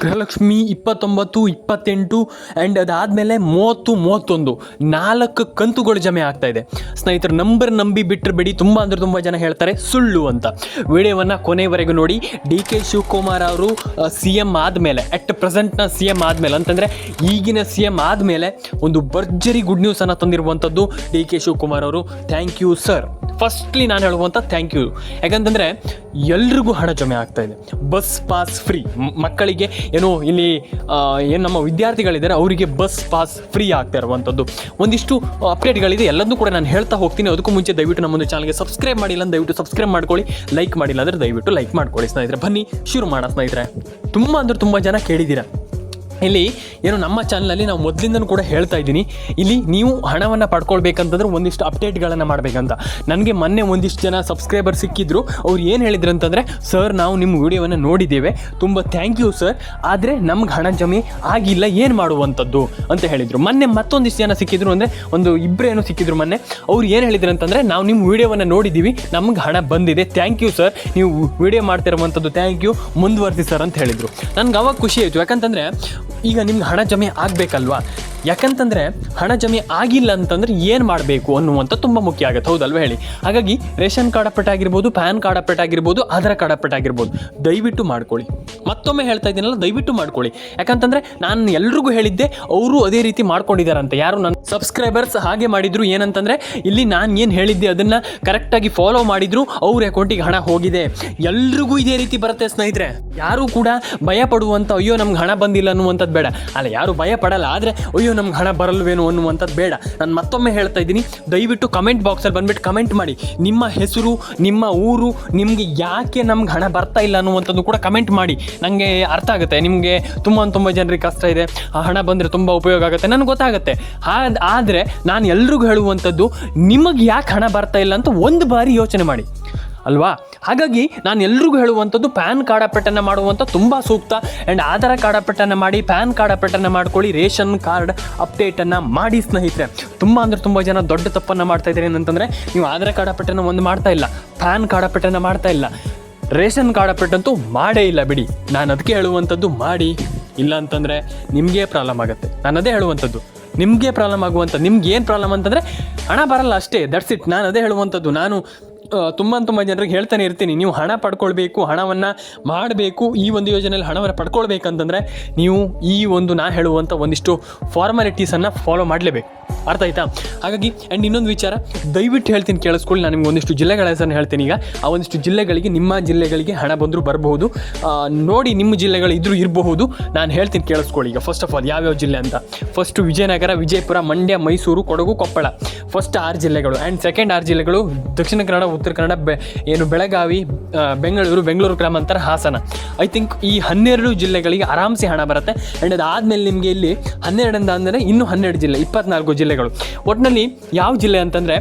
Gruhalakshmi 29, 28 and ಅದಾದಮೇಲೆ 30, 31 4 ಕಂತುಗಳು ಜಮೆ ಆಗ್ತಾ ಇದೆ ಸ್ನೇಹಿತರು. ನಂಬಿ ಬಿಟ್ಟರೆ ತುಂಬ ಅಂದರೆ ತುಂಬ ಜನ ಹೇಳ್ತಾರೆ ಸುಳ್ಳು ಅಂತ. ವಿಡಿಯೋವನ್ನು ಕೊನೆವರೆಗೂ ನೋಡಿ. ಡಿ ಕೆ ಶಿವಕುಮಾರ್ ಅವರು CM ಆದಮೇಲೆ ಪ್ರೆಸೆಂಟ್ನ CM ಆದಮೇಲೆ ಅಂತಂದರೆ ಈಗಿನ CM ಆದಮೇಲೆ ಒಂದು ಭರ್ಜರಿ ಗುಡ್ ನ್ಯೂಸನ್ನು ತಂದಿರುವಂಥದ್ದು ಡಿ ಕೆ ಶಿವಕುಮಾರ್ ಅವರು. Thank you sir. ಫಸ್ಟ್ಲಿ ನಾನು ಹೇಳುವಂಥ ಥ್ಯಾಂಕ್ ಯು. ಯಾಕಂತಂದರೆ ಎಲ್ರಿಗೂ ಹಣ ಜಮೆ ಆಗ್ತಾ ಇದೆ. ಬಸ್ ಪಾಸ್ ಫ್ರೀ ಮಕ್ಕಳಿಗೆ, ಏನು ಇಲ್ಲಿ ಏನು ನಮ್ಮ ವಿದ್ಯಾರ್ಥಿಗಳಿದ್ದಾರೆ ಅವರಿಗೆ ಬಸ್ ಪಾಸ್ ಫ್ರೀ ಆಗ್ತಾ ಇರುವಂಥದ್ದು ಒಂದಿಷ್ಟು ಅಪ್ಡೇಟ್ಗಳಿದೆ. ಎಲ್ಲದನ್ನೂ ಕೂಡ ನಾನು ಹೇಳ್ತಾ ಹೋಗ್ತೀನಿ. ಅದಕ್ಕೂ ಮುಂಚೆ ದಯವಿಟ್ಟು ನಮ್ಮೊಂದು ಚಾನಲ್ಗೆ ಸಬ್ಸ್ಕ್ರೈಬ್ ಮಾಡಿಲ್ಲ ದಯವಿಟ್ಟು ಸಬ್ಸ್ಕ್ರೈಬ್ ಮಾಡ್ಕೊಳ್ಳಿ. ಲೈಕ್ ಮಾಡಿಲ್ಲ ಅಂದರೆ ದಯವಿಟ್ಟು ಲೈಕ್ ಮಾಡ್ಕೊಳ್ಳಿ ಸ್ನೇಹಿತರೆ. ಬನ್ನಿ ಶುರು ಮಾಡೋಣ ಸ್ನೇಹಿತರೆ. ತುಂಬ ಅಂದರೆ ತುಂಬ ಜನ ಕೇಳಿದ್ದೀರಾ. ಇಲ್ಲಿ ಏನು ನಮ್ಮ ಚಾನಲಲ್ಲಿ ನಾವು ಮೊದಲಿಂದನೂ ಕೂಡ ಹೇಳ್ತಾ ಇದ್ದೀನಿ, ಇಲ್ಲಿ ನೀವು ಹಣವನ್ನು ಪಡ್ಕೊಳ್ಬೇಕಂತಂದ್ರೆ ಒಂದಿಷ್ಟು ಅಪ್ಡೇಟ್ಗಳನ್ನು ಮಾಡಬೇಕಂತ. ನನಗೆ ಮೊನ್ನೆ ಒಂದಿಷ್ಟು ಜನ ಸಬ್ಸ್ಕ್ರೈಬರ್ ಸಿಕ್ಕಿದ್ರು. ಅವ್ರು ಏನು ಹೇಳಿದ್ರು ಅಂತಂದರೆ, ಸರ್ ನಾವು ನಿಮ್ಮ ವಿಡಿಯೋವನ್ನು ನೋಡಿದ್ದೇವೆ, ತುಂಬ ಥ್ಯಾಂಕ್ ಯು ಸರ್, ಆದರೆ ನಮ್ಗೆ ಹಣ ಜಮೆ ಆಗಿಲ್ಲ, ಏನು ಮಾಡುವಂಥದ್ದು ಅಂತ ಹೇಳಿದರು. ಮೊನ್ನೆ ಮತ್ತೊಂದಿಷ್ಟು ಜನ ಸಿಕ್ಕಿದ್ರು, ಅಂದರೆ ಒಂದು ಇಬ್ಬರೇನೋ ಸಿಕ್ಕಿದ್ರು ಮೊನ್ನೆ. ಅವ್ರು ಏನು ಹೇಳಿದ್ರು ಅಂತಂದರೆ, ನಾವು ನಿಮ್ಮ ವಿಡಿಯೋವನ್ನು ನೋಡಿದ್ದೀವಿ, ನಮ್ಗೆ ಹಣ ಬಂದಿದೆ, ಥ್ಯಾಂಕ್ ಯು ಸರ್, ನೀವು ವಿಡಿಯೋ ಮಾಡ್ತಿರುವಂಥದ್ದು ಥ್ಯಾಂಕ್ ಯು, ಮುಂದುವರಿಸಿ ಸರ್ ಅಂತ ಹೇಳಿದರು. ನನಗೆ ಅವಾಗ ಖುಷಿ ಆಯಿತು. ಯಾಕಂತಂದರೆ ಈಗ ನಿಮ್ಗೆ ಹಣ ಜಮೆ ಆಗಬೇಕಲ್ವಾ. ಯಾಕಂತಂದರೆ ಹಣ ಜಮೆ ಆಗಿಲ್ಲ ಅಂತಂದರೆ ಏನು ಮಾಡಬೇಕು ಅನ್ನುವಂಥ ತುಂಬ ಮುಖ್ಯ ಆಗುತ್ತೆ, ಹೌದಲ್ವ ಹೇಳಿ. ಹಾಗಾಗಿ ರೇಷನ್ ಕಾರ್ಡ್ ಅಪ್ಡೇಟ್ ಆಗಿರ್ಬೋದು, ಪ್ಯಾನ್ ಕಾರ್ಡ್ ಅಪ್ಡೇಟ್ ಆಗಿರ್ಬೋದು, ಆಧಾರ್ ಕಾರ್ಡ್ ಅಪ್ಡೇಟ್ ಆಗಿರ್ಬೋದು, ದಯವಿಟ್ಟು ಮಾಡ್ಕೊಳ್ಳಿ. ಮತ್ತೊಮ್ಮೆ ಹೇಳ್ತಾ ಇದ್ದೀನಲ್ಲ, ದಯವಿಟ್ಟು ಮಾಡ್ಕೊಳ್ಳಿ. ಯಾಕಂತಂದರೆ ನಾನು ಎಲ್ರಿಗೂ ಹೇಳಿದ್ದೆ, ಅವರು ಅದೇ ರೀತಿ ಮಾಡ್ಕೊಂಡಿದ್ದಾರಂತೆ. ಯಾರು ನನ್ನ ಸಬ್ಸ್ಕ್ರೈಬರ್ಸ್ ಹಾಗೆ ಮಾಡಿದ್ರು. ಏನಂತಂದರೆ ಇಲ್ಲಿ ನಾನು ಏನು ಹೇಳಿದ್ದೆ ಅದನ್ನು ಕರೆಕ್ಟಾಗಿ ಫಾಲೋ ಮಾಡಿದ್ರು, ಅವ್ರ ಅಕೌಂಟಿಗೆ ಹಣ ಹೋಗಿದೆ. ಎಲ್ರಿಗೂ ಇದೇ ರೀತಿ ಬರುತ್ತೆ ಸ್ನೇಹಿತರೆ. ಯಾರೂ ಕೂಡ ಭಯ ಪಡುವಂಥ ಅಯ್ಯೋ ನಮ್ಗೆ ಹಣ ಬಂದಿಲ್ಲ ಅನ್ನುವಂಥದ್ದು ಬೇಡ. ಅಲ್ಲ, ಯಾರು ಭಯ ಪಡಲ್ಲ, ಆದರೆ ಅಯ್ಯೋ ನಮ್ಗೆ ಹಣ ಬರಲ್ವೇನೋ ಅನ್ನುವಂಥದ್ದು ಬೇಡ. ನಾನು ಮತ್ತೊಮ್ಮೆ ಹೇಳ್ತಾ ಇದ್ದೀನಿ, ದಯವಿಟ್ಟು ಕಮೆಂಟ್ ಬಾಕ್ಸಲ್ಲಿ ಬಂದುಬಿಟ್ಟು ಕಮೆಂಟ್ ಮಾಡಿ. ನಿಮ್ಮ ಹೆಸರು, ನಿಮ್ಮ ಊರು, ನಿಮಗೆ ಯಾಕೆ ನಮ್ಗೆ ಹಣ ಬರ್ತಾ ಇಲ್ಲ ಅನ್ನುವಂಥದ್ದು ಕೂಡ ಕಮೆಂಟ್ ಮಾಡಿ. ನನಗೆ ಅರ್ಥ ಆಗುತ್ತೆ, ನಿಮಗೆ ತುಂಬ ಜನರಿಗೆ ಕಷ್ಟ ಇದೆ, ಆ ಹಣ ಬಂದರೆ ತುಂಬ ಉಪಯೋಗ ಆಗುತ್ತೆ, ನನಗೆ ಗೊತ್ತಾಗುತ್ತೆ. ಆದರೆ ನಾನು ಎಲ್ರಿಗೂ ಹೇಳುವಂಥದ್ದು, ನಿಮಗೆ ಯಾಕೆ ಹಣ ಬರ್ತಾ ಇಲ್ಲ ಅಂತ ಒಂದು ಬಾರಿ ಯೋಚನೆ ಮಾಡಿ ಅಲ್ವಾ. ಹಾಗಾಗಿ ನಾನು ಎಲ್ರಿಗೂ ಹೇಳುವಂಥದ್ದು, ಪ್ಯಾನ್ ಕಾರ್ಡ್ ಅಪ್ಡೇಟನ್ನು ಮಾಡುವಂಥ ತುಂಬ ಸೂಕ್ತ. ಆ್ಯಂಡ್ ಆಧಾರ್ ಕಾರ್ಡ್ ಅಪ್ಡೇಟನ್ನು ಮಾಡಿ, ಪ್ಯಾನ್ ಕಾರ್ಡ್ ಅಪ್ಡೇಟನ್ನು ಮಾಡ್ಕೊಳ್ಳಿ, ರೇಷನ್ ಕಾರ್ಡ್ ಅಪ್ಡೇಟನ್ನು ಮಾಡಿ ಸ್ನೇಹಿತರೆ. ತುಂಬ ಅಂದರೆ ತುಂಬ ಜನ ದೊಡ್ಡ ತಪ್ಪನ್ನು ಮಾಡ್ತಾ ಇದ್ದಾರೆ. ಏನಂತಂದರೆ, ನೀವು ಆಧಾರ್ ಕಾರ್ಡ್ ಅಪ್ಡೇಟನ್ನು ಒಂದು ಮಾಡ್ತಾ ಇಲ್ಲ, ಪ್ಯಾನ್ ಕಾರ್ಡ್ ಅಪ್ಡೇಟನ್ನು ಮಾಡ್ತಾ ಇಲ್ಲ, ರೇಷನ್ ಕಾರ್ಡ್ ಅಪ್ಡೇಟ್ ಅಂತೂ ಮಾಡೇ ಇಲ್ಲ ಬಿಡಿ. ನಾನು ಅದಕ್ಕೆ ಹೇಳುವಂಥದ್ದು ಮಾಡಿ, ಇಲ್ಲ ಅಂತಂದರೆ ನಿಮಗೆ ಪ್ರಾಬ್ಲಮ್ ಆಗುತ್ತೆ. ನಾನು ಅದೇ ಹೇಳುವಂಥದ್ದು, ನಿಮಗೆ ಪ್ರಾಬ್ಲಮ್ ಆಗುವಂಥ, ನಿಮ್ಗೆ ಏನು ಪ್ರಾಬ್ಲಮ್ ಅಂತಂದರೆ ಹಣ ಬರಲ್ಲ ಅಷ್ಟೇ, ದಟ್ಸ್ ಇಟ್. ನಾನು ಅದೇ ಹೇಳುವಂಥದ್ದು. ನಾನು ತುಂಬ ಜನರಿಗೆ ಹೇಳ್ತಾನೆ ಇರ್ತೀನಿ, ನೀವು ಹಣ ಪಡ್ಕೊಳ್ಬೇಕು, ಹಣವನ್ನು ಮಾಡಬೇಕು, ಈ ಒಂದು ಯೋಜನೆಯಲ್ಲಿ ಹಣವನ್ನು ಪಡ್ಕೊಳ್ಬೇಕಂತಂದರೆ ನೀವು ಈ ಒಂದು ನಾನು ಹೇಳುವಂಥ ಒಂದಿಷ್ಟು ಫಾರ್ಮಾಲಿಟೀಸನ್ನು ಫಾಲೋ ಮಾಡಲೇಬೇಕು. ಅರ್ಥ ಆಯ್ತಾ? ಹಾಗಾಗಿ ಆ್ಯಂಡ್ ಇನ್ನೊಂದು ವಿಚಾರ ದಯವಿಟ್ಟು ಹೇಳ್ತೀನಿ, ಕೇಳಿಸ್ಕೊಳ್ಳಿ. ನಾನು ನಿಮ್ಗೆ ಒಂದಿಷ್ಟು ಜಿಲ್ಲೆಗಳ ಹೆಸರನ್ನು ಹೇಳ್ತೀನಿ. ಈಗ ಆ ಒಂದಿಷ್ಟು ಜಿಲ್ಲೆಗಳಿಗೆ, ನಿಮ್ಮ ಜಿಲ್ಲೆಗಳಿಗೆ ಹಣ ಬಂದರೂ ಬರಬಹುದು. ನೋಡಿ, ನಿಮ್ಮ ಜಿಲ್ಲೆಗಳು ಇರಬಹುದು. ನಾನು ಹೇಳ್ತೀನಿ, ಕೇಳಿಸ್ಕೊಳ್ಳಿ. ಈಗ ಫಸ್ಟ್ ಆಫ್ ಆಲ್ ಯಾವ್ಯಾವ ಜಿಲ್ಲೆ ಅಂತ. ಫಸ್ಟು ವಿಜಯನಗರ, ವಿಜಯಪುರ, ಮಂಡ್ಯ, ಮೈಸೂರು, ಕೊಡಗು, ಕೊಪ್ಪಳ. ಫಸ್ಟ್ 6 ಜಿಲ್ಲೆಗಳು. ಆ್ಯಂಡ್ ಸೆಕೆಂಡ್ 6 ಜಿಲ್ಲೆಗಳು ದಕ್ಷಿಣ ಕನ್ನಡ, ಉತ್ತರ ಕನ್ನಡ, ಬೆಳಗಾವಿ, ಬೆಂಗಳೂರು ಗ್ರಾಮಾಂತರ, ಹಾಸನ. ಐ ಥಿಂಕ್ ಈ 12 ಜಿಲ್ಲೆಗಳಿಗೆ ಆರಾಮ್ಸೆ ಹಣ ಬರುತ್ತೆ. ಆ್ಯಂಡ್ ಅದಾದಮೇಲೆ ನಿಮಗೆ ಇಲ್ಲಿ 12 ಅಂದರೆ ಇನ್ನೂ 12 ಜಿಲ್ಲೆ, 24 ಜಿಲ್ಲೆಗಳು. ಒಟ್ಟಿನಲ್ಲಿ ಯಾವ ಜಿಲ್ಲೆ ಅಂತಂದರೆ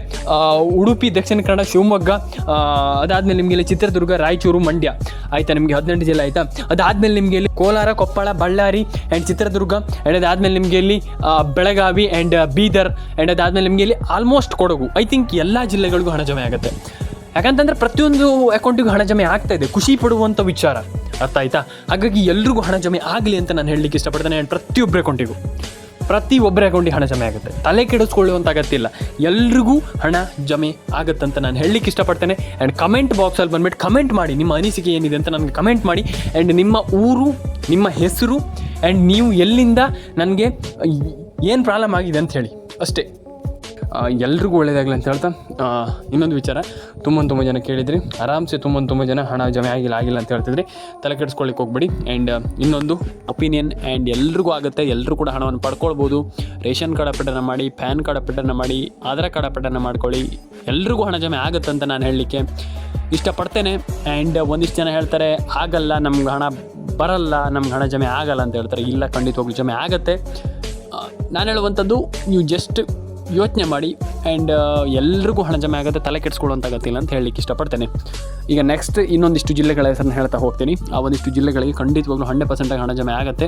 ಉಡುಪಿ, ದಕ್ಷಿಣ ಕನ್ನಡ, ಶಿವಮೊಗ್ಗ, ಅದಾದಮೇಲೆ ನಿಮಗೆ ಇಲ್ಲಿ ಚಿತ್ರದುರ್ಗ, ರಾಯಚೂರು, ಮಂಡ್ಯ. ಆಯಿತಾ, ನಿಮಗೆ 18 ಜಿಲ್ಲೆ ಆಯಿತಾ. ಅದಾದಮೇಲೆ ನಿಮಗೆ ಇಲ್ಲಿ ಕೋಲಾರ, ಕೊಪ್ಪಳ, ಬಳ್ಳಾರಿ ಆ್ಯಂಡ್ ಚಿತ್ರದುರ್ಗ. ಆ್ಯಂಡ್ ಅದಾದಮೇಲೆ ನಿಮಗೆ ಇಲ್ಲಿ ಬೆಳಗಾವಿ ಆ್ಯಂಡ್ ಬೀದರ್. ಆ್ಯಂಡ್ ಅದಾದಮೇಲೆ ನಿಮಗೆ ಇಲ್ಲಿ ಆಲ್ಮೋಸ್ಟ್ ಕೊಡಗು. ಐ ಥಿಂಕ್ ಎಲ್ಲ ಜಿಲ್ಲೆಗಳಿಗೂ ಹಣ ಜಮೆ ಆಗುತ್ತೆ. ಯಾಕಂತಂದರೆ ಪ್ರತಿಯೊಂದು ಅಕೌಂಟಿಗೂ ಹಣ ಜಮೆ ಆಗ್ತಾ ಇದೆ, ಖುಷಿ ಪಡುವಂಥ ವಿಚಾರ. ಅರ್ಥ ಆಯ್ತಾ? ಹಾಗಾಗಿ ಎಲ್ರಿಗೂ ಹಣ ಜಮೆ ಆಗಲಿ ಅಂತ ನಾನು ಹೇಳಲಿಕ್ಕೆ ಇಷ್ಟಪಡ್ತೇನೆ. ಆ್ಯಂಡ್ ಪ್ರತಿಯೊಬ್ಬರ ಅಕೌಂಟಿಗೆ ಹಣ ಜಮೆ ಆಗುತ್ತೆ. ತಲೆ ಕೆಡಿಸ್ಕೊಳ್ಳುವಂಥ ಅಗತ್ಯ ಇಲ್ಲ, ಎಲ್ರಿಗೂ ಹಣ ಜಮೆ ಆಗುತ್ತಂತ ನಾನು ಹೇಳಲಿಕ್ಕೆ ಇಷ್ಟಪಡ್ತೇನೆ. ಆ್ಯಂಡ್ ಕಮೆಂಟ್ ಬಾಕ್ಸಲ್ಲಿ ಬಂದುಬಿಟ್ಟು ಕಮೆಂಟ್ ಮಾಡಿ, ನಿಮ್ಮ ಅನಿಸಿಕೆ ಏನಿದೆ ಅಂತ ನನಗೆ ಕಮೆಂಟ್ ಮಾಡಿ. ಆ್ಯಂಡ್ ನಿಮ್ಮ ಊರು, ನಿಮ್ಮ ಹೆಸರು, ಆ್ಯಂಡ್ ನೀವು ಎಲ್ಲಿಂದ, ನನಗೆ ಏನು ಪ್ರಾಬ್ಲಮ್ ಆಗಿದೆ ಅಂತ ಹೇಳಿ ಅಷ್ಟೇ. ಎಲ್ರಿಗೂ ಒಳ್ಳೆಯದಾಗಲಿ ಅಂತ ಹೇಳ್ತಾ, ಇನ್ನೊಂದು ವಿಚಾರ, ತುಂಬ ಜನ ಕೇಳಿದ್ರಿ, ಆರಾಮ್ಸೆ ತುಂಬ ಜನ ಹಣ ಜಮೆ ಆಗಿಲ್ಲ ಅಂತ ಹೇಳ್ತಿದ್ರಿ. ತಲೆ ಕೆಡಿಸ್ಕೊಳ್ಳಿಕ್ಕೆ ಹೋಗ್ಬೇಡಿ. ಆ್ಯಂಡ್ ಇನ್ನೊಂದು ಒಪಿನಿಯನ್, ಆ್ಯಂಡ್ ಎಲ್ರಿಗೂ ಆಗುತ್ತೆ, ಎಲ್ಲರೂ ಕೂಡ ಹಣವನ್ನು ಪಡ್ಕೊಳ್ಬೋದು. ರೇಷನ್ ಕಾರ್ಡ್ ಅಪ್ಡೇಟನ್ನು ಮಾಡಿ, ಪ್ಯಾನ್ ಕಾರ್ಡ್ ಅಪ್ಡೇಟನ್ನು ಮಾಡಿ, ಆಧಾರ್ ಕಾರ್ಡ್ ಅಪ್ಡೇಟನ್ನು ಮಾಡ್ಕೊಳ್ಳಿ. ಎಲ್ರಿಗೂ ಹಣ ಜಮೆ ಆಗುತ್ತೆ ಅಂತ ನಾನು ಹೇಳಲಿಕ್ಕೆ ಇಷ್ಟಪಡ್ತೇನೆ. ಆ್ಯಂಡ್ ಒಂದಿಷ್ಟು ಜನ ಹೇಳ್ತಾರೆ, ಆಗಲ್ಲ, ನಮ್ಗೆ ಹಣ ಬರಲ್ಲ, ನಮ್ಗೆ ಹಣ ಜಮೆ ಆಗಲ್ಲ ಅಂತ ಹೇಳ್ತಾರೆ. ಇಲ್ಲ, ಖಂಡಿತವಾಗ್ಲೂ ಜಮೆ ಆಗುತ್ತೆ. ನಾನು ಹೇಳುವಂಥದ್ದು, ನೀವು ಜಸ್ಟ್ ಯೋಚನೆ ಮಾಡಿ. ಆ್ಯಂಡ್ ಎಲ್ರಿಗೂ ಹಣ ಜಮೆ ಆಗುತ್ತೆ, ತಲೆ ಕೆಡಿಸ್ಕೊಳ್ಳುವಂಥ ಅಗತ್ಯ ಅಂತ ಹೇಳಲಿಕ್ಕೆ ಇಷ್ಟಪಡ್ತೇನೆ. ಈಗ ನೆಕ್ಸ್ಟ್ ಇನ್ನೊಂದಿಷ್ಟು ಜಿಲ್ಲೆಗಳ ಹೆಸರನ್ನು ಹೇಳ್ತಾ ಹೋಗ್ತೀನಿ. ಆ ಒಂದಿಷ್ಟು ಜಿಲ್ಲೆಗಳಿಗೆ ಖಂಡಿತವಾಗ್ಲೂ 100% ಹಣ ಜಮೆ ಆಗುತ್ತೆ.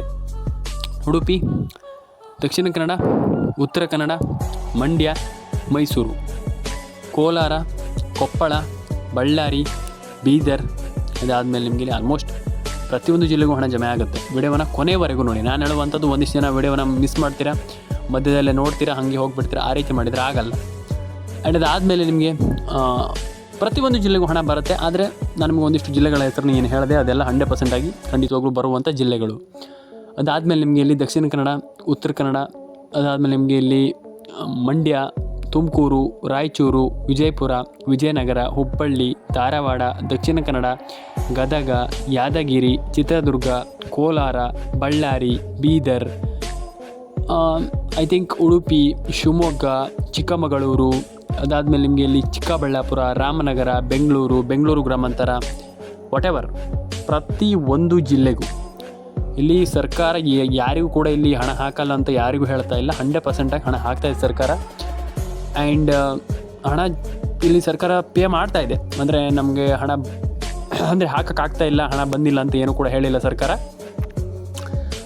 ಉಡುಪಿ, ದಕ್ಷಿಣ ಕನ್ನಡ, ಉತ್ತರ ಕನ್ನಡ, ಮಂಡ್ಯ, ಮೈಸೂರು, ಕೋಲಾರ, ಕೊಪ್ಪಳ, ಬಳ್ಳಾರಿ, ಬೀದರ್. ಇದಾದಮೇಲೆ ನಿಮಗೆ ಆಲ್ಮೋಸ್ಟ್ ಪ್ರತಿಯೊಂದು ಜಿಲ್ಲೆಗೂ ಹಣ ಜಮೆ ಆಗುತ್ತೆ. ವಿಡಿಯೋವನ್ನು ಕೊನೆವರೆಗೂ ನೋಡಿ. ನಾನು ಹೇಳುವಂಥದ್ದು ಒಂದಿಷ್ಟು ಜನ ವಿಡಿಯೋವನ್ನು ಮಿಸ್ ಮಾಡ್ತೀರಾ, ಮಧ್ಯದಲ್ಲೇ ನೋಡ್ತೀರಾ, ಹಾಗೆ ಹೋಗಿಬಿಡ್ತೀರಾ. ಆ ರೀತಿ ಮಾಡಿದರೆ ಆಗಲ್ಲ. ಆ್ಯಂಡ್ ಅದಾದಮೇಲೆ ನಿಮಗೆ ಪ್ರತಿಯೊಂದು ಜಿಲ್ಲೆಗೂ ಹಣ ಬರುತ್ತೆ. ಆದರೆ ನಾನು ನಿಮಗೆ ಒಂದಿಷ್ಟು ಜಿಲ್ಲೆಗಳ ಹೆಸರನ್ನು ಏನು ಹೇಳಿದೆ ಅದೆಲ್ಲ 100% ಖಂಡಿತವಾಗ್ಲೂ ಬರುವಂಥ ಜಿಲ್ಲೆಗಳು. ಅದಾದಮೇಲೆ ನಿಮಗೆ ಇಲ್ಲಿ ದಕ್ಷಿಣ ಕನ್ನಡ, ಉತ್ತರ ಕನ್ನಡ, ಅದಾದಮೇಲೆ ನಿಮಗೆ ಇಲ್ಲಿ ಮಂಡ್ಯ, ತುಮಕೂರು, ರಾಯಚೂರು, ವಿಜಯಪುರ, ವಿಜಯನಗರ, ಹುಬ್ಬಳ್ಳಿ, ಧಾರವಾಡ, ದಕ್ಷಿಣ ಕನ್ನಡ, ಗದಗ, ಯಾದಗಿರಿ, ಚಿತ್ರದುರ್ಗ, ಕೋಲಾರ, ಬಳ್ಳಾರಿ, ಬೀದರ್, ಐ ಥಿಂಕ್ ಉಡುಪಿ, ಶಿವಮೊಗ್ಗ, ಚಿಕ್ಕಮಗಳೂರು, ಅದಾದಮೇಲೆ ನಿಮಗೆ ಇಲ್ಲಿ ಚಿಕ್ಕಬಳ್ಳಾಪುರ, ರಾಮನಗರ, ಬೆಂಗಳೂರು ಗ್ರಾಮಾಂತರ, ವಾಟೆವರ್ ಪ್ರತಿ ಒಂದು ಜಿಲ್ಲೆಗೂ ಇಲ್ಲಿ ಸರ್ಕಾರ ಯಾರಿಗೂ ಕೂಡ ಇಲ್ಲಿ ಹಣ ಹಾಕಲ್ಲ ಅಂತ ಯಾರಿಗೂ ಹೇಳ್ತಾ ಇಲ್ಲ. 100% ಹಣ ಹಾಕ್ತಾಯಿದೆ ಸರ್ಕಾರ. ಆ್ಯಂಡ್ ಹಣ ಇಲ್ಲಿ ಸರ್ಕಾರ ಪೇ ಮಾಡ್ತಾ ಇದೆ. ಅಂದರೆ ನಮಗೆ ಹಣ ಅಂದರೆ ಹಾಕೋಕ್ಕಾಗ್ತಾ ಇಲ್ಲ, ಹಣ ಬಂದಿಲ್ಲ ಅಂತ ಏನೂ ಕೂಡ ಹೇಳಿಲ್ಲ ಸರ್ಕಾರ.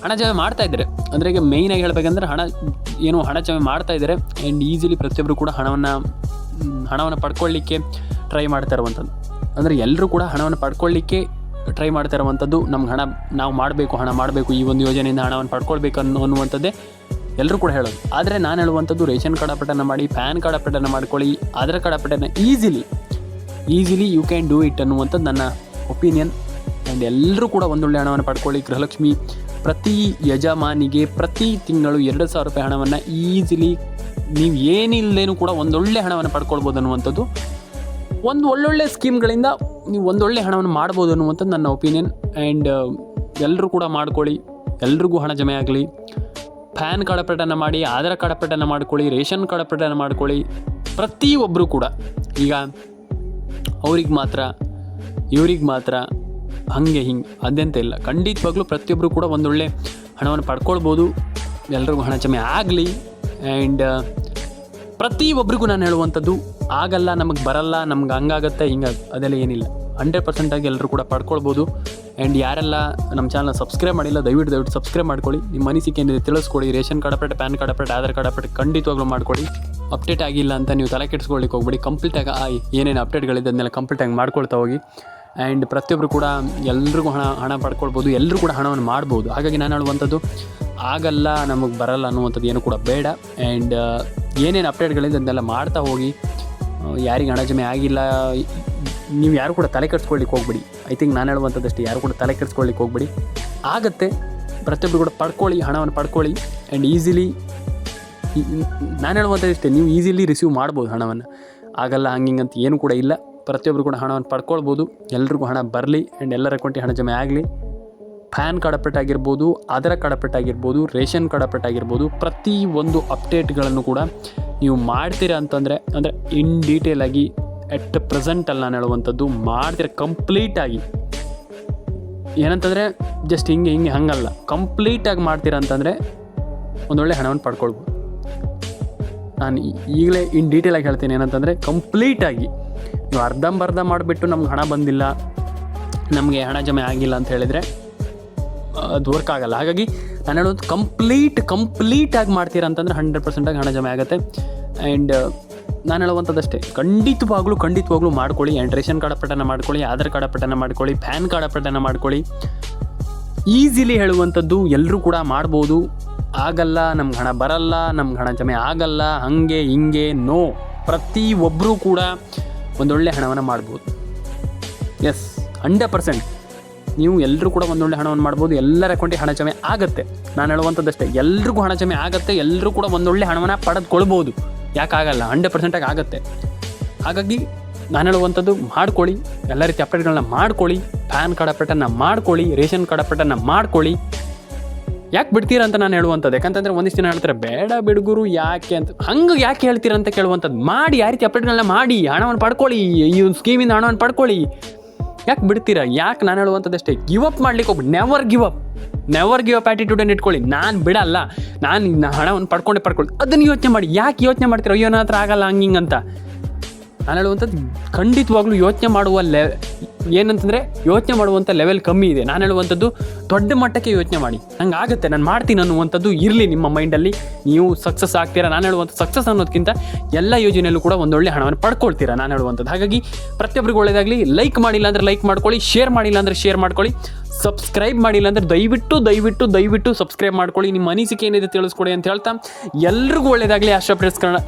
ಹಣ ಜಮೆ ಮಾಡ್ತಾ ಇದ್ದಾರೆ. ಅಂದರೆ ಈಗ ಮೇಯ್ನಾಗಿ ಹೇಳಬೇಕಂದ್ರೆ ಹಣ ಜಮೆ ಮಾಡ್ತಾ ಇದ್ದಾರೆ. ಆ್ಯಂಡ್ ಈಸಿಲಿ ಪ್ರತಿಯೊಬ್ಬರು ಕೂಡ ಹಣವನ್ನು ಪಡ್ಕೊಳ್ಳಿಕ್ಕೆ ಟ್ರೈ ಮಾಡ್ತಾ ಇರುವಂಥದ್ದು. ಅಂದರೆ ಎಲ್ಲರೂ ಕೂಡ ಹಣವನ್ನು ಪಡ್ಕೊಳ್ಳಿಕ್ಕೆ ಟ್ರೈ ಮಾಡ್ತಾ ಇರುವಂಥದ್ದು. ನಮ್ಗೆ ನಾವು ಹಣ ಮಾಡಬೇಕು, ಈ ಒಂದು ಯೋಜನೆಯಿಂದ ಹಣವನ್ನು ಪಡ್ಕೊಳ್ಬೇಕು ಅನ್ನುವಂಥದ್ದೇ ಎಲ್ಲರೂ ಕೂಡ ಹೇಳೋದು. ಆದರೆ ನಾನು ಹೇಳುವಂಥದ್ದು ರೇಷನ್ ಕಾರ್ಡ್ ಅಪ್ಡೇಟನ್ನು ಮಾಡಿ, ಪ್ಯಾನ್ ಕಾರ್ಡ್ ಅಪ್ಡೇಟನ್ನು ಮಾಡ್ಕೊಳ್ಳಿ, ಆಧಾರ್ ಕಾರ್ಡ್ ಅಪ್ಡೇಟನ್ನು easily you can do it ಅನ್ನುವಂಥದ್ದು ನನ್ನ ಒಪಿನಿಯನ್. ಆ್ಯಂಡ್ ಎಲ್ಲರೂ ಕೂಡ ಒಂದೊಳ್ಳೆ ಹಣವನ್ನು ಪಡ್ಕೊಳ್ಳಿ. ಗೃಹಲಕ್ಷ್ಮಿ ಪ್ರತಿ ಯಜಮಾನಿಗೆ ಪ್ರತಿ ತಿಂಗಳು 2,000 ರೂಪಾಯಿ ಹಣವನ್ನು ಈಸಿಲಿ ನೀವು ಏನಿಲ್ಲದೇನೂ ಕೂಡ ಒಂದೊಳ್ಳೆ ಹಣವನ್ನು ಪಡ್ಕೊಳ್ಬೋದು ಅನ್ನುವಂಥದ್ದು. ಒಂದು ಒಳ್ಳೊಳ್ಳೆ ಸ್ಕೀಮ್ಗಳಿಂದ ನೀವು ಒಂದೊಳ್ಳೆ ಹಣವನ್ನು ಮಾಡ್ಬೋದು ಅನ್ನುವಂಥದ್ದು ನನ್ನ ಒಪಿನಿಯನ್. ಆ್ಯಂಡ್ ಎಲ್ಲರೂ ಕೂಡ ಮಾಡ್ಕೊಳ್ಳಿ, ಎಲ್ರಿಗೂ ಹಣ ಜಮೆ ಆಗಲಿ. ಪ್ಯಾನ್ ಕಾರ್ಡ್ ಅಪ್ಡೇಟನ್ನು ಮಾಡಿ, ಆಧಾರ್ ಕಾರ್ಡ್ ಅಪ್ಡೇಟನ್ನು ಮಾಡ್ಕೊಳ್ಳಿ, ರೇಷನ್ ಕಾರ್ಡ್ ಅಪ್ಡೇಟನ್ನು ಮಾಡ್ಕೊಳ್ಳಿ. ಪ್ರತಿಯೊಬ್ಬರು ಕೂಡ ಈಗ ಅವ್ರಿಗೆ ಮಾತ್ರ ಇವ್ರಿಗೆ ಮಾತ್ರ ಹಾಗೆ ಹಿಂಗೆ ಅದಂತ ಇಲ್ಲ. ಖಂಡಿತವಾಗ್ಲೂ ಪ್ರತಿಯೊಬ್ಬರು ಕೂಡ ಒಂದೊಳ್ಳೆ ಹಣವನ್ನು ಪಡ್ಕೊಳ್ಬೋದು. ಎಲ್ರಿಗೂ ಹಣ ಜಮೆ ಆಗಲಿ. ಆ್ಯಂಡ್ ಪ್ರತಿಯೊಬ್ಬರಿಗೂ ನಾನು ಹೇಳುವಂಥದ್ದು ಆಗಲ್ಲ, ನಮಗೆ ಬರಲ್ಲ, ನಮ್ಗೆ ಹಂಗಾಗತ್ತೆ ಅದೆಲ್ಲ ಏನಿಲ್ಲ. 100% ಎಲ್ಲರೂ ಕೂಡ ಪಡ್ಕೊಳ್ಬೋದು. ಆ್ಯಂಡ್ ಯಾರೆಲ್ಲ ನಮ್ಮ ಚಾನಲ್ ಸಬ್ಸ್ಕ್ರೈಬ್ ಮಾಡಿಲ್ಲ ದಯವಿಟ್ಟು ಸಬ್ಸ್ಕ್ರೈಬ್ ಮಾಡ್ಕೊಳ್ಳಿ. ನಿಮ್ಮ ಅನಿಸಿಕೆ ಏನಿದೆ ತಿಳಿಸ್ಕೊಡಿ. Ration card update, PAN card update, Aadhaar card update ಖಂಡಿತವಾಗ್ಲೂ ಮಾಡ್ಕೊಳ್ಳಿ. ಅಪ್ಡೇಟ್ ಆಗಿಲ್ಲ ಅಂತ ನೀವು ತಲೆ ಕೆಡಿಸ್ಕೊಳ್ಳಿಕ್ಕೆ ಹೋಗ್ಬೇಡಿ. ಕಂಪ್ಲೀಟಾಗಿ ಏನೇನು ಅಪ್ಡೇಟ್ಗಳಿದೆ ಅದನ್ನೆಲ್ಲ ಕಂಪ್ಲೀಟಾಗಿ ಮಾಡ್ಕೊಳ್ತಾ ಹೋಗಿ. ಆ್ಯಂಡ್ ಪ್ರತಿಯೊಬ್ಬರು ಕೂಡ ಎಲ್ರಿಗೂ ಹಣ ಪಡ್ಕೊಳ್ಬೋದು, ಎಲ್ಲರೂ ಕೂಡ ಹಣವನ್ನು ಮಾಡ್ಬೋದು. ಹಾಗಾಗಿ ನಾನು ಹೇಳುವಂಥದ್ದು ಆಗಲ್ಲ, ನಮಗೆ ಬರಲ್ಲ ಅನ್ನುವಂಥದ್ದು ಏನು ಕೂಡ ಬೇಡ. ಆ್ಯಂಡ್ ಏನೇನು ಅಪ್ಡೇಟ್ಗಳಿದೆ ಅದನ್ನೆಲ್ಲ ಮಾಡ್ತಾ ಹೋಗಿ. ಯಾರಿಗೆ ಹಣ ಜಮೆ ಆಗಿಲ್ಲ ನೀವು ಯಾರು ಕೂಡ ತಲೆ ಕೆಡಿಸ್ಕೊಳ್ಳಿಕ್ಕೆ ಹೋಗ್ಬೇಡಿ. ಐ ಥಿಂಕ್ ನಾನು ಹೇಳುವಂಥದ್ದಷ್ಟೇ, ಯಾರು ಕೂಡ ತಲೆ ಕೆಡಿಸ್ಕೊಳ್ಳಿಕ್ಕೆ ಹೋಗ್ಬೇಡಿ. ಆಗುತ್ತೆ, ಪ್ರತಿಯೊಬ್ಬರು ಕೂಡ ಪಡ್ಕೊಳ್ಳಿ, ಹಣವನ್ನು ಪಡ್ಕೊಳ್ಳಿ. ಆ್ಯಂಡ್ ಈಸಿಲಿ ನಾನು ಹೇಳುವಂಥದ್ದಷ್ಟೇ, ನೀವು ಈಸಿಲಿ ರಿಸೀವ್ ಮಾಡ್ಬೋದು ಹಣವನ್ನು. ಆಗಲ್ಲ ಹಂಗಿಂಗಂತ ಏನು ಕೂಡ ಇಲ್ಲ. ಪ್ರತಿಯೊಬ್ಬರು ಕೂಡ ಹಣವನ್ನು ಪಡ್ಕೊಳ್ಬೋದು. ಎಲ್ರಿಗೂ ಹಣ ಬರಲಿ. ಆ್ಯಂಡ್ ಎಲ್ಲರ ಅಕೌಂಟಿಗೆ ಹಣ ಜಮೆ ಆಗಲಿ. ಪ್ಯಾನ್ ಕಾರ್ಡ್ ಅಪ್ಡೇಟ್ ಆಗಿರ್ಬೋದು, ಆಧಾರ್ ಕಾರ್ಡ್ ಅಪ್ಡೇಟ್ ಆಗಿರ್ಬೋದು, ರೇಷನ್ ಕಾರ್ಡ್ ಅಪ್ಡೇಟ್ ಆಗಿರ್ಬೋದು, ಪ್ರತಿ ಒಂದು ಅಪ್ಡೇಟ್ಗಳನ್ನು ಕೂಡ ನೀವು ಮಾಡ್ತೀರಾ ಅಂತಂದರೆ ಅಂದರೆ ಇನ್ ಡೀಟೇಲಾಗಿ ಎಟ್ ಪ್ರೆಸೆಂಟಲ್ಲಿ ನಾನು ಹೇಳುವಂಥದ್ದು ಮಾಡ್ತೀರ ಕಂಪ್ಲೀಟಾಗಿ. ಏನಂತಂದರೆ ಜಸ್ಟ್ ಹಿಂಗೆ ಹಂಗಲ್ಲ, ಕಂಪ್ಲೀಟಾಗಿ ಮಾಡ್ತೀರಾ ಅಂತಂದರೆ ಒಂದೊಳ್ಳೆ ಹಣವನ್ನು ಪಡ್ಕೊಳ್ಬೋದು. ನಾನು ಈಗಲೇ ಇನ್ ಡೀಟೇಲಾಗಿ ಹೇಳ್ತೀನಿ. ಏನಂತಂದರೆ ಕಂಪ್ಲೀಟಾಗಿ ನೀವು ಅರ್ಧಂಬರ್ಧ ಮಾಡಿಬಿಟ್ಟು ನಮ್ಗೆ ಹಣ ಬಂದಿಲ್ಲ, ನಮಗೆ ಹಣ ಜಮೆ ಆಗಿಲ್ಲ ಅಂತ ಹೇಳಿದರೆ ಅದು ವರ್ಕ್ ಆಗಲ್ಲ. ಹಾಗಾಗಿ ನಾನು ಹೇಳೋದು ಕಂಪ್ಲೀಟಾಗಿ ಮಾಡ್ತೀರಾ ಅಂತಂದರೆ 100% ಹಣ ಜಮೆ ಆಗುತ್ತೆ. ಆ್ಯಂಡ್ ನಾನು ಹೇಳುವಂಥದ್ದಷ್ಟೇ, ಖಂಡಿತವಾಗ್ಲೂ ಮಾಡ್ಕೊಳ್ಳಿ. ಆ್ಯಂಡ್ ರೇಷನ್ ಕಾರ್ಡ್ ಅಪ್ಡೇಟನ್ನು ಮಾಡ್ಕೊಳ್ಳಿ, ಆಧಾರ್ ಕಾರ್ಡ್ ಅಪ್ಡೇಟನ್ನು ಮಾಡ್ಕೊಳ್ಳಿ, ಪ್ಯಾನ್ ಕಾರ್ಡ್ ಅಪ್ಡೇಟನ್ನು ಮಾಡ್ಕೊಳ್ಳಿ. ಈಸಿಲಿ ಹೇಳುವಂಥದ್ದು ಎಲ್ಲರೂ ಕೂಡ ಮಾಡ್ಬೋದು. ಆಗಲ್ಲ, ನಮ್ಗೆ ಹಣ ಬರಲ್ಲ, ನಮ್ಗೆ ಹಣ ಜಮೆ ಆಗಲ್ಲ, ಹಿಂಗೆ ನೋ. ಪ್ರತಿಯೊಬ್ಬರೂ ಕೂಡ ಒಂದೊಳ್ಳೆ ಹಣವನ್ನು ಮಾಡ್ಬೋದು. ಎಸ್, 100% ನೀವು ಎಲ್ಲರೂ ಕೂಡ ಒಂದೊಳ್ಳೆ ಹಣವನ್ನು ಮಾಡ್ಬೋದು. ಎಲ್ಲರ ಅಕೌಂಟಿಗೆ ಹಣ ಜಮೆ ಆಗುತ್ತೆ. ನಾನು ಹೇಳುವಂಥದ್ದಷ್ಟೇ, ಎಲ್ರಿಗೂ ಹಣ ಜಮೆ ಆಗುತ್ತೆ. ಎಲ್ಲರೂ ಕೂಡ ಒಂದೊಳ್ಳೆ ಹಣವನ್ನು ಪಡೆದುಕೊಳ್ಬೋದು. ಯಾಕಾಗಲ್ಲ, 100% ಆಗುತ್ತೆ. ಹಾಗಾಗಿ ನಾನು ಹೇಳುವಂಥದ್ದು ಮಾಡ್ಕೊಳ್ಳಿ, ಎಲ್ಲ ರೀತಿ ಅಪ್ಡೇಟ್ಗಳನ್ನ ಮಾಡ್ಕೊಳ್ಳಿ. ಪ್ಯಾನ್ ಕಾರ್ಡ್ ಅಪ್ಡೇಟನ್ನು ಮಾಡ್ಕೊಳ್ಳಿ, ರೇಷನ್ ಕಾರ್ಡ್ ಅಪ್ಡೇಟನ್ನು ಮಾಡ್ಕೊಳ್ಳಿ. ಯಾಕೆ ಬಿಡ್ತೀರಾ ಅಂತ ನಾನು ಹೇಳುವಂಥದ್ದು. ಯಾಕಂತಂದರೆ ಒಂದಿಷ್ಟು ಜನ ಹೇಳ್ತಾರೆ ಬೇಡ ಬಿಡುಗರು ಯಾಕೆ ಅಂತ. ಯಾಕೆ ಹೇಳ್ತೀರಾ ಅಂತ ಕೇಳುವಂಥದ್ದು. ಮಾಡಿ, ಯಾವ ರೀತಿ ಅಪ್ಡೇಟ್ಗಳನ್ನ ಮಾಡಿ, ಹಣವನ್ನು ಪಡ್ಕೊಳ್ಳಿ, ಈ ಒಂದು ಸ್ಕೀಮಿಂದ ಹಣವನ್ನು ಪಡ್ಕೊಳ್ಳಿ. ಯಾಕೆ ಬಿಡ್ತೀರಾ? ಯಾಕೆ ನಾನು ಹೇಳುವಂಥದ್ದಷ್ಟೇ, ಗಿವ್ ಅಪ್ ಮಾಡ್ಲಿಕ್ಕೆ ಹೋಗ್ಬಿಡಿ. ನೆವರ್ ಗಿವ್ ಅಪ್ ಆ್ಯಟಿಟ್ಯೂಡನ್ನು ಇಟ್ಕೊಳ್ಳಿ. ನಾನು ಬಿಡಲ್ಲ, ನಾನು ಹಣವನ್ನು ಪಡ್ಕೊಳ್ಳಿ ಅದನ್ನು ಯೋಚನೆ ಮಾಡಿ. ಯಾಕೆ ಯೋಚನೆ ಮಾಡ್ತೀರಾ ಅಯ್ಯೋ ನನ್ನ ಹತ್ರ ಆಗಲ್ಲ ಹಂಗಿಂಗಂತ? ನಾನು ಹೇಳುವಂಥದ್ದು ಖಂಡಿತವಾಗ್ಲೂ ಯೋಚನೆ ಮಾಡುವಂಥ ಲೆವೆಲ್ ಕಮ್ಮಿ ಇದೆ. ನಾನು ಹೇಳುವಂಥದ್ದು ದೊಡ್ಡ ಮಟ್ಟಕ್ಕೆ ಯೋಚನೆ ಮಾಡಿ. ನಂಗೆ ಆಗುತ್ತೆ, ನಾನು ಮಾಡ್ತೀನಿ ಅನ್ನುವಂಥದ್ದು ಇರಲಿ ನಿಮ್ಮ ಮೈಂಡಲ್ಲಿ. ನೀವು ಸಕ್ಸಸ್ ಆಗ್ತೀರಾ. ನಾನು ಹೇಳುವಂಥ ಸಕ್ಸಸ್ ಅನ್ನೋದಕ್ಕಿಂತ ಎಲ್ಲ ಯೋಜನೆಯಲ್ಲೂ ಕೂಡ ಒಂದೊಳ್ಳೆ ಹಣವನ್ನು ಪಡ್ಕೊಳ್ತೀರಾ ನಾನು ಹೇಳುವಂಥದ್ದು. ಹಾಗಾಗಿ ಪ್ರತಿಯೊಬ್ಬರಿಗೂ ಒಳ್ಳೆಯದಾಗಲಿ. ಲೈಕ್ ಮಾಡಿಲ್ಲ ಅಂದರೆ ಲೈಕ್ ಮಾಡ್ಕೊಳ್ಳಿ, ಶೇರ್ ಮಾಡಿಲ್ಲ ಅಂದರೆ ಶೇರ್ ಮಾಡ್ಕೊಳ್ಳಿ, ಸಬ್ಸ್ಕ್ರೈಬ್ ಮಾಡಿಲ್ಲ ಅಂದರೆ ದಯವಿಟ್ಟು ಸಬ್ಸ್ಕ್ರೈಬ್ ಮಾಡ್ಕೊಳ್ಳಿ. ನಿಮ್ಮ ಅನಿಸಿಕೆ ಏನಿದೆ ತಿಳಿಸ್ಕೊಡಿ ಅಂತ ಹೇಳ್ತಾ ಎಲ್ರಿಗೂ ಒಳ್ಳೆಯದಾಗಲಿ. Astra press Kannada